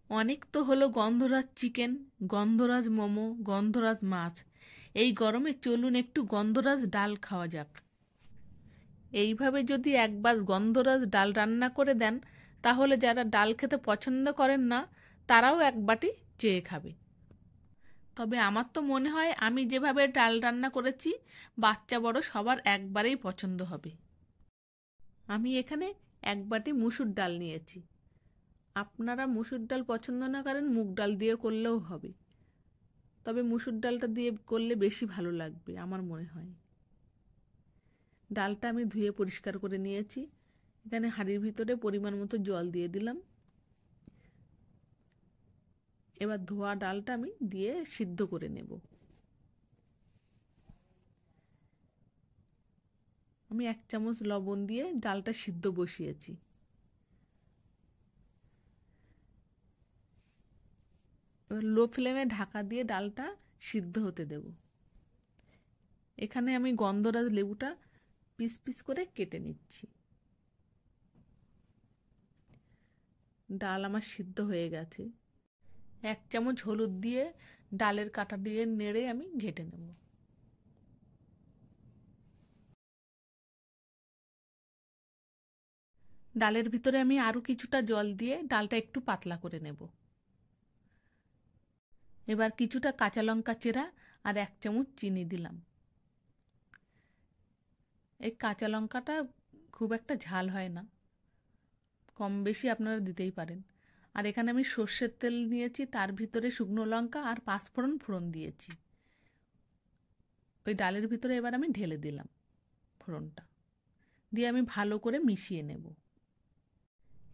অনেক তো হলো গন্ধরাজ চিকেন, গন্ধরাজ মোমো, গন্ধরাজ মাছ। এই গরমে চলুন একটু গন্ধরাজ ডাল খাওয়া যাক। এইভাবে যদি একবার গন্ধরাজ ডাল রান্না করে দেন, তাহলে যারা ডাল খেতে পছন্দ করেন না তারাও এক বাটি চেয়ে খাবে। তবে আমার তো মনে হয় আমি যেভাবে ডাল রান্না করেছি, বাচ্চা বড় সবার একবারেই পছন্দ হবে। আমি এখানে এক বাটি মুসুর ডাল নিয়েছি। আপনারা মুসুর ডাল পছন্দ না করেন মুগ ডাল দিয়ে করলেও হবে, তবে মুসুর ডালটা দিয়ে করলে বেশি ভালো লাগবে আমার মনে হয়। ডালটা আমি ধুয়ে পরিষ্কার করে নিয়েছি। এখানে হাঁড়ির ভিতরে পরিমাণ মতো জল দিয়ে দিলাম। এবার ধোয়া ডালটা আমি দিয়ে সিদ্ধ করে নেব। আমি 1 চামচ লবণ দিয়ে ডালটা সিদ্ধ বসিয়েছি। এবার লো ফ্লেমে ঢাকা দিয়ে ডালটা সিদ্ধ হতে দেব। এখানে আমি গন্ধরাজ লেবুটা পিস পিস করে কেটে নিচ্ছি। ডাল আমার সিদ্ধ হয়ে গেছে। 1 চামচ হলুদ দিয়ে ডালের কাঁটা দিয়ে নেড়ে আমি ঘেটে নেব। ডালের ভিতরে আমি আরও কিছুটা জল দিয়ে ডালটা একটু পাতলা করে নেব। এবার কিছুটা কাঁচা লঙ্কা চেরা আর 1 চামচ চিনি দিলাম। এই কাঁচা লঙ্কাটা খুব একটা ঝাল হয় না, কম বেশি আপনারা দিতেই পারেন। আর এখানে আমি সর্ষের তেল নিয়েছি, তার ভিতরে শুকনো লঙ্কা আর পাঁচফোড়ন ফোড়ন দিয়েছি। ওই ডালের ভিতরে এবার আমি ঢেলে দিলাম ফোড়নটা, দিয়ে আমি ভালো করে মিশিয়ে নেব।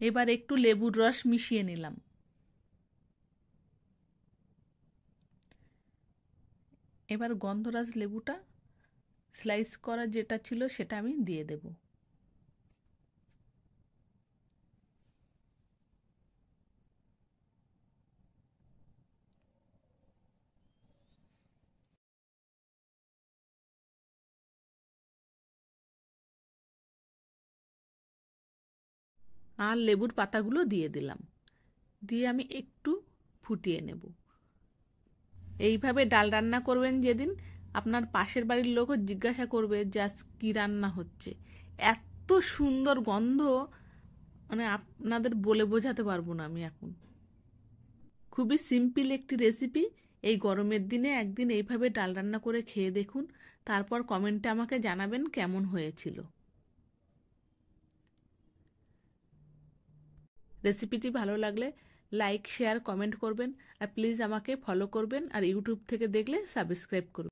এবার একটু লেবুর রস মিশিয়ে নিলাম। এবার গন্ধরাজ লেবুটা স্লাইস করা যেটা ছিল সেটা আমি দিয়ে দেব। আর লেবুর পাতাগুলো দিয়ে দিলাম, দিয়ে আমি একটু ফুটিয়ে নেব। এইভাবে ডাল রান্না করবেন যেদিন, আপনার পাশের বাড়ির লোকও জিজ্ঞাসা করবে যে আজ কী রান্না হচ্ছে। এত সুন্দর গন্ধ, মানে আপনাদের বলে বোঝাতে পারবো না আমি এখন। খুবই সিম্পল একটি রেসিপি। এই গরমের দিনে একদিন এইভাবে ডাল রান্না করে খেয়ে দেখুন, তারপর কমেন্টে আমাকে জানাবেন কেমন হয়েছিল। রেসিপিটি ভালো লাগলে লাইক শেয়ার কমেন্ট করবেন, আর প্লিজ আমাকে ফলো করবেন, আর ইউটিউব থেকে দেখলে সাবস্ক্রাইব করবেন।